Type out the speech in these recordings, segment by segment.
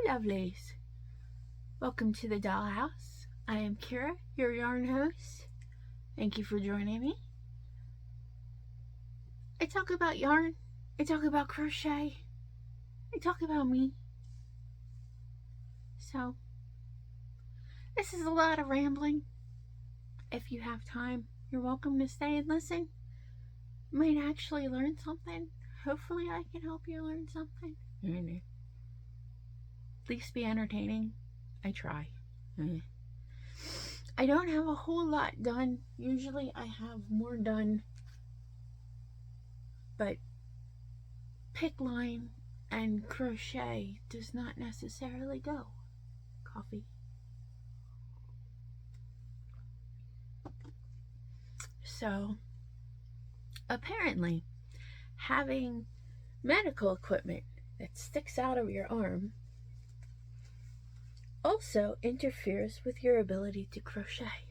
lovelies. Welcome to the dollhouse. I am Kira, your yarn host. Thank you for joining me. I talk about yarn. I talk about crochet. I talk about me. So, this is a lot of rambling. If you have time, you're welcome to stay and listen. You might actually learn something. Hopefully I can help you learn something. At least be entertaining. I try. I don't have a whole lot done. Usually I have more done. But pick line and crochet does not necessarily go. Coffee. So, apparently, having medical equipment that sticks out of your arm also interferes with your ability to crochet.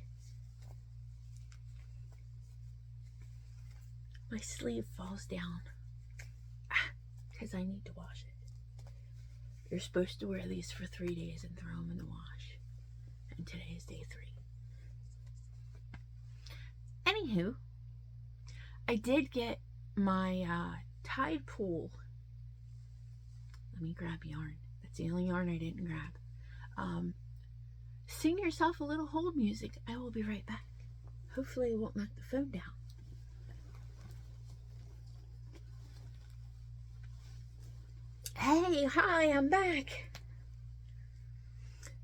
My sleeve falls down because I need to wash it. You're supposed to wear these for 3 days and throw them in the wash. And today is day 3. Anywho, I did get my tide pool. Let me grab yarn. That's the only yarn I didn't grab. Sing yourself a little hold music. I will be right back. Hopefully it won't knock the phone down. Hey, hi, I'm back.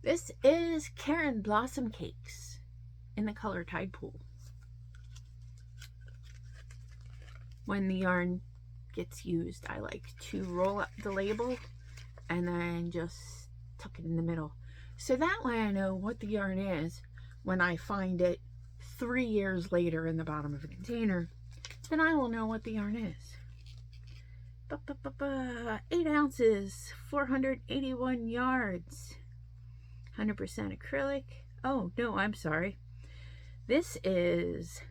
This is Karen Blossom Cakes in the color Tide Pool. When the yarn gets used, I like to roll up the label and then just tuck it in the middle. So that way I know what the yarn is when I find it 3 years later in the bottom of a container. Then I will know what the yarn is. 8 ounces, 481 yards, 100% acrylic. Oh, no, I'm sorry. This is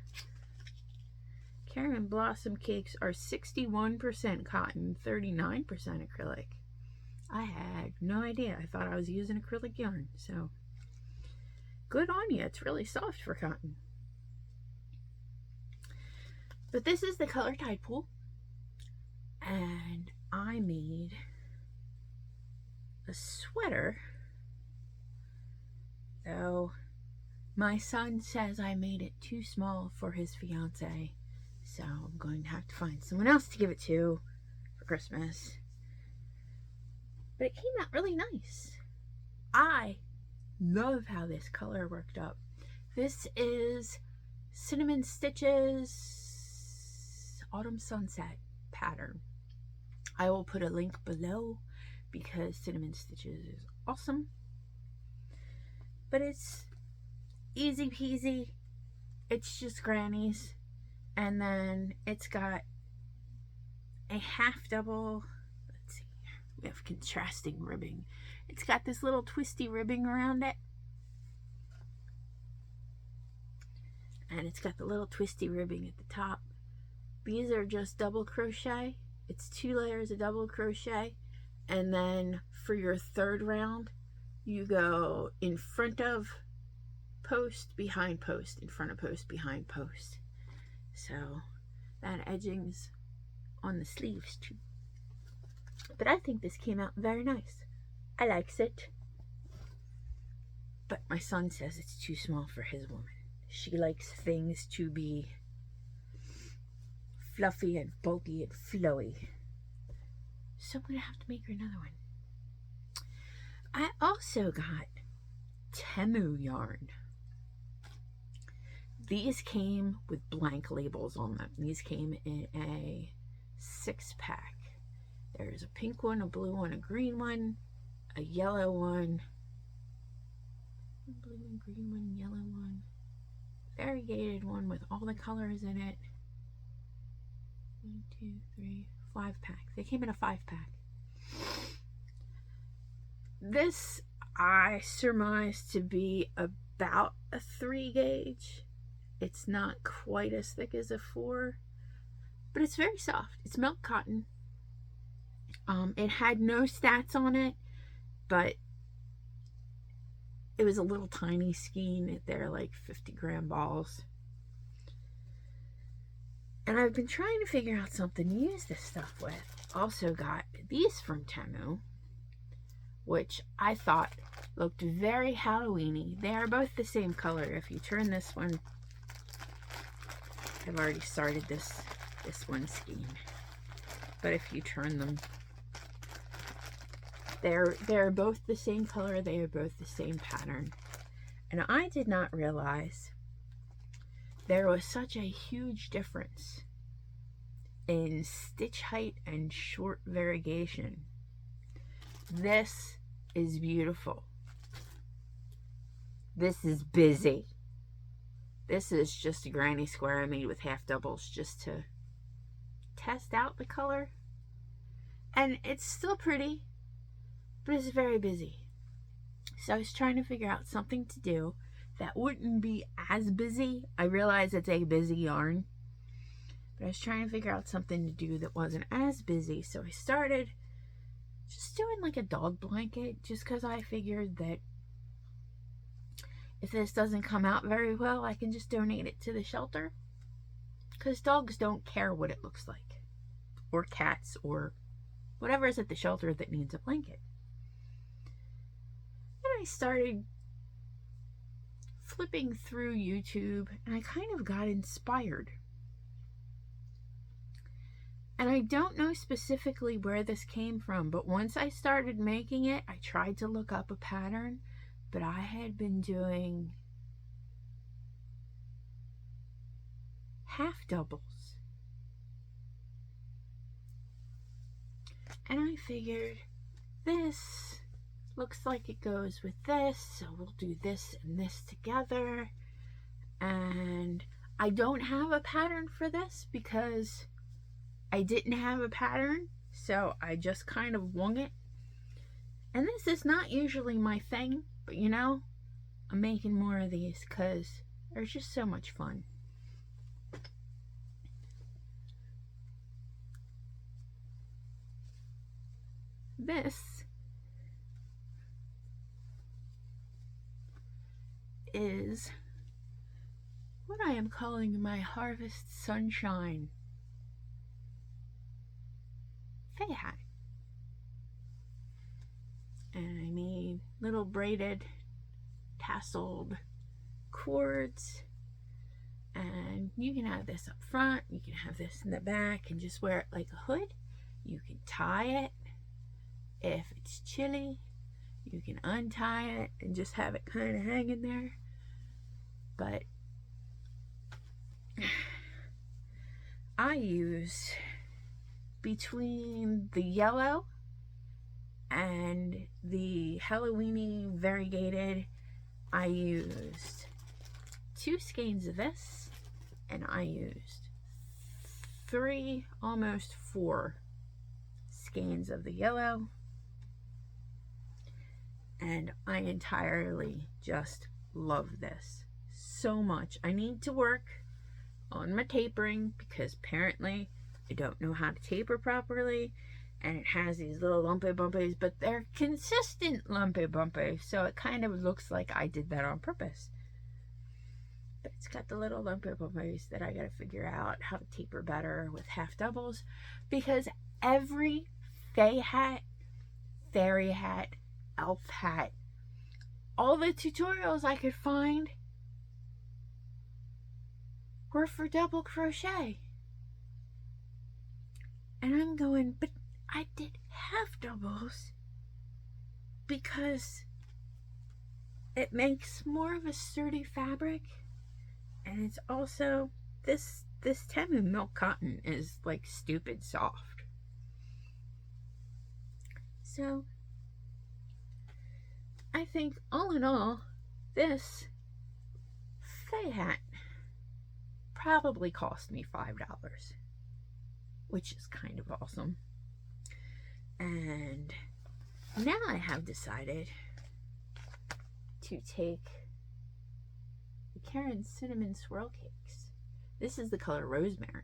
Karen Blossom Cakes are 61% cotton, 39% acrylic. I had no idea. I thought I was using acrylic yarn. So, good on you. It's really soft for cotton. But this is the color Tide Pool. And I made a sweater. Though my son says I made it too small for his fiance. So I'm going to have to find someone else to give it to for Christmas. But it came out really nice. I love how this color worked up. This is Cinnamon Stitches Autumn Sunset pattern. I will put a link below because Cinnamon Stitches is awesome. But it's easy peasy. It's just grannies. And then it's got a half double. Let's see. We have contrasting ribbing. It's got this little twisty ribbing around it. And it's got the little twisty ribbing at the top. These are just double crochet. It's 2 layers of double crochet. And then for your 3rd round, you go in front of post, behind post, in front of post, behind post. So that edging's on the sleeves too. But I think this came out very nice. I likes it. But my son says it's too small for his woman. She likes things to be fluffy and bulky and flowy. So I'm going to have to make her another one. I also got TEMU yarn. These came with blank labels on them. These came in a 6-pack. There's a pink one, a blue one, a green one, a yellow one, a blue and green one, yellow one, variegated one with all the colors in it. 1, 2, 3, 5-pack. They came in a 5-pack. This I surmise to be about a 3 gauge. It's not quite as thick as a 4, but it's very soft. It's milk cotton. It had no stats on it. but it was a little tiny skein. They're like 50-gram balls. And I've been trying to figure out something to use this stuff with. Also got these from TEMU, which I thought looked very Halloween-y. They are both the same color. If you turn this one, I've already started this one skein. But if you turn them, they're both the same color. They are both the same pattern. And I did not realize there was such a huge difference in stitch height and short variegation. This is beautiful. This is busy. This is just a granny square I made with half doubles just to test out the color. And it's still pretty, but it's very busy. So I was trying to figure out something to do that wouldn't be as busy. I realize it's a busy yarn, but I was trying to figure out something to do that wasn't as busy. So I started just doing like a dog blanket, just because I figured that if this doesn't come out very well, I can just donate it to the shelter, because dogs don't care what it looks like, or cats, or whatever is at the shelter that needs a blanket. And I started flipping through YouTube, and I kind of got inspired. And I don't know specifically where this came from, but once I started making it, I tried to look up a pattern, but I had been doing half doubles. And I figured, this looks like it goes with this, so we'll do this and this together. And I don't have a pattern for this because I didn't have a pattern, so I just kind of wung it. And this is not usually my thing, but you know, I'm making more of these because they're just so much fun. This is what I am calling my Harvest Sunshine Faye hat. And I made little braided, tasseled cords. And you can have this up front, you can have this in the back, and just wear it like a hood. You can tie it. If it's chilly, you can untie it and just have it kind of hanging there. But I use, between the yellow and the Halloween-y variegated, I used 2 skeins of this, and I used 3, almost 4 skeins of the yellow. And I entirely just love this so much. I need to work on my tapering because apparently I don't know how to taper properly, and it has these little lumpy bumpies, but they're consistent lumpy bumpies, so it kind of looks like I did that on purpose. But it's got the little lumpy bumpies that I gotta figure out how to taper better with half doubles, because every Faye hat, fairy hat, elf hat, all the tutorials I could find were for double crochet. And I'm going, but I did half doubles because it makes more of a sturdy fabric, and it's also, this TEMU milk cotton is like stupid soft. So I think all in all, this Faye hat probably cost me $5, which is kind of awesome. And now I have decided to take the Karen Cinnamon Swirl Cakes. This is the color Rosemary.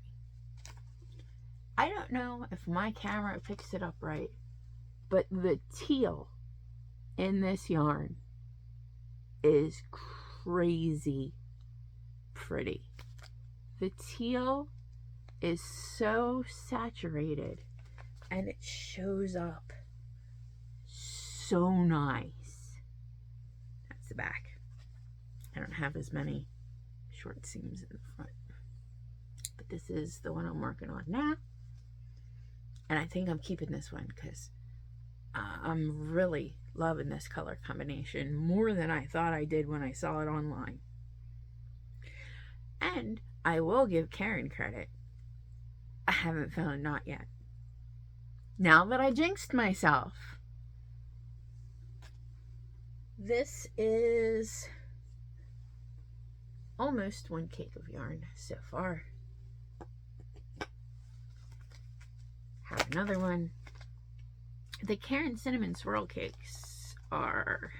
I don't know if my camera picks it up right, but the teal in this yarn is crazy pretty. The teal is so saturated and it shows up so nice. That's the back. I don't have as many short seams in the front, but this is the one I'm working on now, and I think I'm keeping this one because I'm really loving this color combination more than I thought I did when I saw it online. And I will give Karen credit, I haven't found a knot yet. Now that I jinxed myself. This is almost one cake of yarn so far. Have another one. The Karen Cinnamon Swirl Cakes are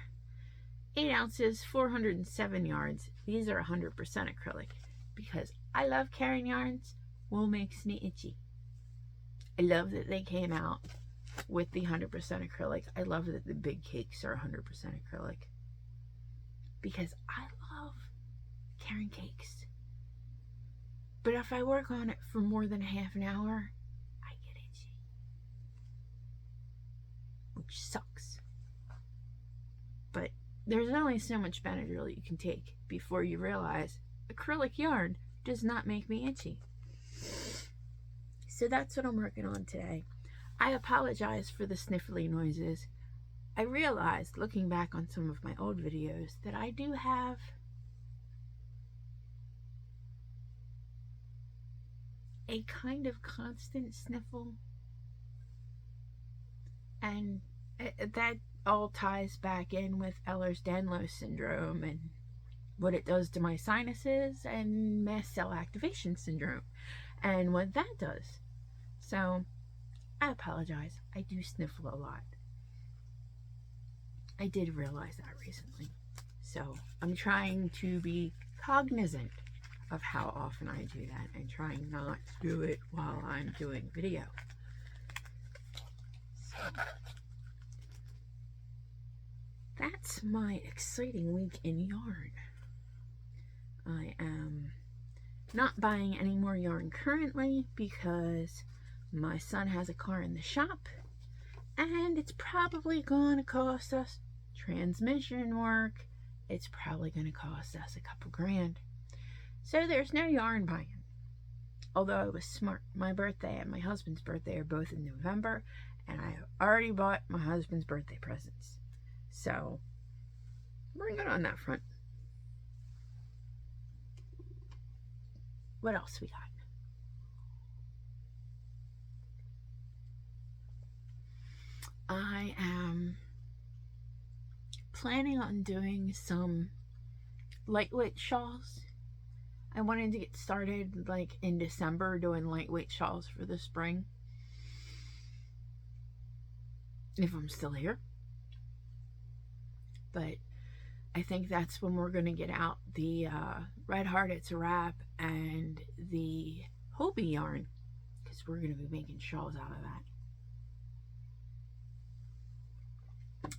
8 ounces, 407 yards. These are 100% acrylic because I love Karen yarns. Wool makes me itchy. I love that they came out with the 100% acrylic. I love that the big cakes are 100% acrylic because I love Karen cakes. But if I work on it for more than half an hour, I get itchy, which sucks. But there's only so much Benadryl you can take before you realize acrylic yarn does not make me itchy. So that's what I'm working on today. I apologize for the sniffly noises. I realized, looking back on some of my old videos, that I do have a kind of constant sniffle. And that all ties back in with Ehlers-Danlos syndrome and what it does to my sinuses, and mast cell activation syndrome and what that does. So I apologize. I do sniffle a lot. I did realize that recently. So I'm trying to be cognizant of how often I do that and trying not to do it while I'm doing video. So that's my exciting week in yarn. I am not buying any more yarn currently because my son has a car in the shop and it's probably going to cost us transmission work. It's probably going to cost us a couple grand. So there's no yarn buying. Although I was smart. My birthday and my husband's birthday are both in November, and I already bought my husband's birthday presents. So we're good on that front. What else we got? I am planning on doing some lightweight shawls. I wanted to get started like in December doing lightweight shawls for the spring. If I'm still here. But I think that's when we're going to get out the Red Heart It's a Wrap and the Hobie yarn, because we're going to be making shawls out of that.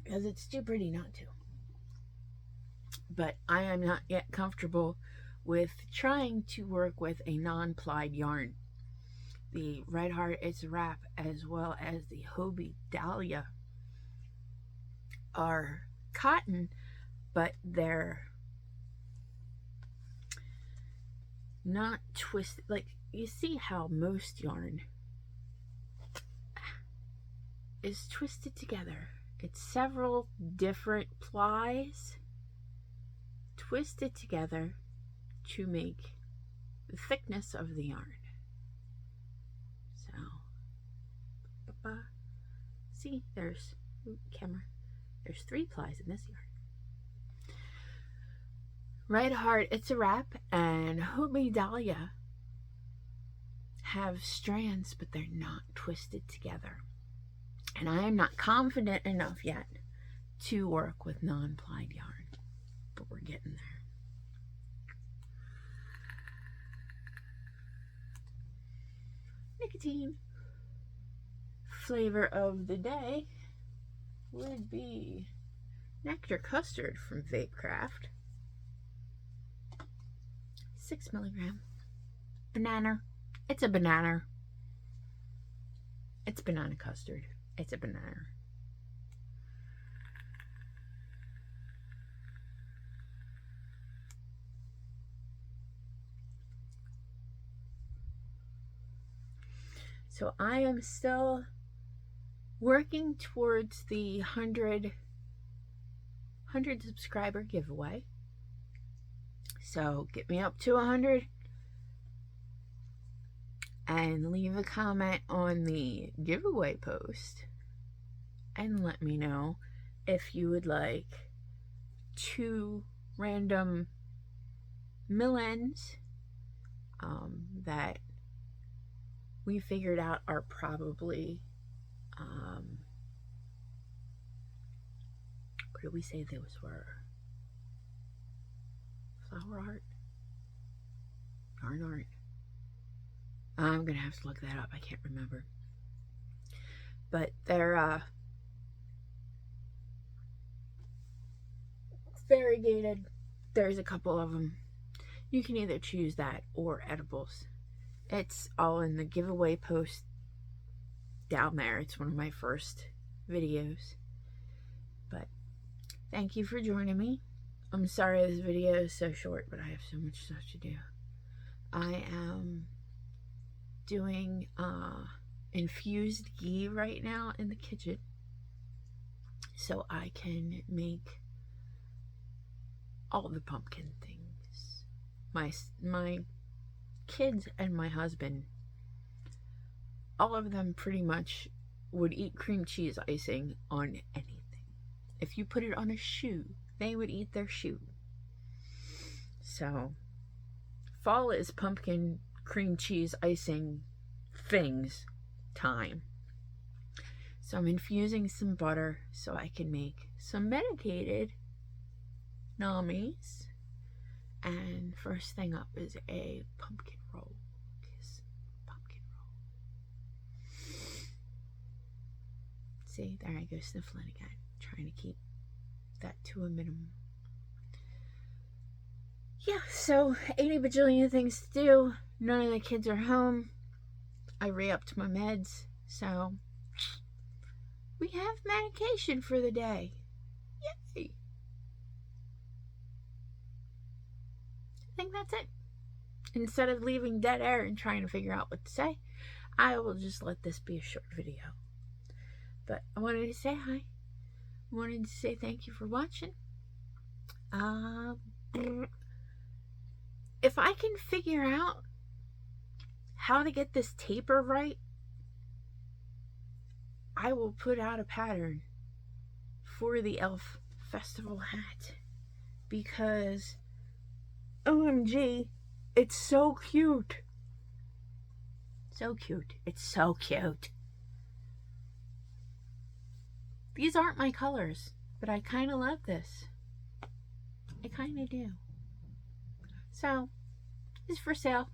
Because it's too pretty not to. But I am not yet comfortable with trying to work with a non-plied yarn. The Red Heart It's a Wrap as well as the Hobie Dahlia are cotton, but they're not twisted. Like, you see how most yarn is twisted together. It's several different plies twisted together to make the thickness of the yarn. So, see, there's camera. There's 3 plies in this yarn. Red Heart It's a Wrap and Hobie Dahlia have strands, but they're not twisted together. And I am not confident enough yet to work with non-plied yarn, but we're getting there. Nicotine. Flavor of the day would be Nectar Custard from Vapecraft. 6 milligram. Banana. It's a banana. It's banana custard. It's a banana. So I am still working towards the 100 subscriber giveaway. So get me up to 100 and leave a comment on the giveaway post and let me know if you would like 2 random mill ends that we figured out are probably what did we say those were? Flower art? Yarn art? I'm gonna have to look that up. I can't remember. But they're variegated. There's a couple of them. You can either choose that or edibles. It's all in the giveaway post down there. It's one of my first videos. But thank you for joining me. I'm sorry this video is so short, but I have so much stuff to do. I am doing infused ghee right now in the kitchen so I can make all the pumpkin things. My kids and my husband, all of them pretty much would eat cream cheese icing on anything. If you put it on a shoe, they would eat their shoe. So fall is pumpkin cream cheese icing things time. So I'm infusing some butter so I can make some medicated NAMIs. And first thing up is a pumpkin roll. Yes, pumpkin roll. See, there I go sniffling again. Trying to keep that to a minimum. Yeah, so 80 bajillion things to do. None of the kids are home. I re-upped my meds, so we have medication for the day. Yay! I think that's it. Instead of leaving dead air and trying to figure out what to say, I will just let this be a short video. But I wanted to say hi. I wanted to say thank you for watching. If I can figure out how to get this taper right, I will put out a pattern for the elf festival hat, because OMG, it's so cute. So cute. It's so cute. These aren't my colors, but I kind of love this. I kind of do. So, it's for sale.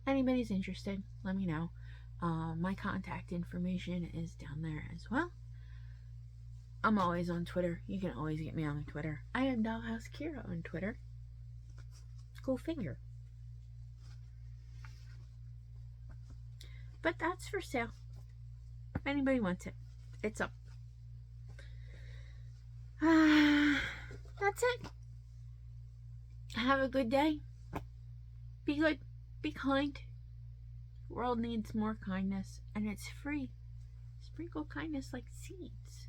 Anybody's interested, let me know. My contact information is down there as well. I'm always on Twitter. You can always get me on Twitter. I am Dollhouse Kira on Twitter. Go figure. But that's for sale. If anybody wants it, it's up. That's it. Have a good day. Be good. Be kind. The world needs more kindness, and it's free. Sprinkle kindness like seeds.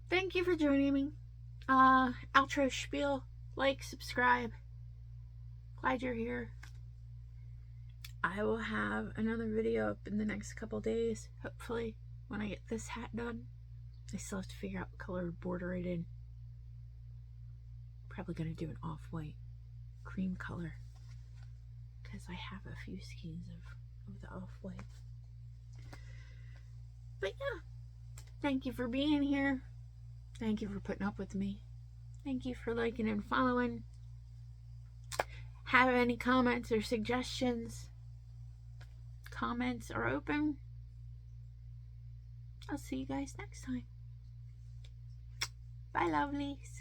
Thank you for joining me. Outro spiel. Like, subscribe. Glad you're here. I will have another video up in the next couple days, hopefully, when I get this hat done. I still have to figure out what color to border it in. Probably going to do an off-white cream color, because I have a few skeins of the off-white. But yeah, thank you for being here. Thank you for putting up with me. Thank you for liking and following. Have any comments or suggestions? Comments are open. I'll see you guys next time. Bye, lovelies.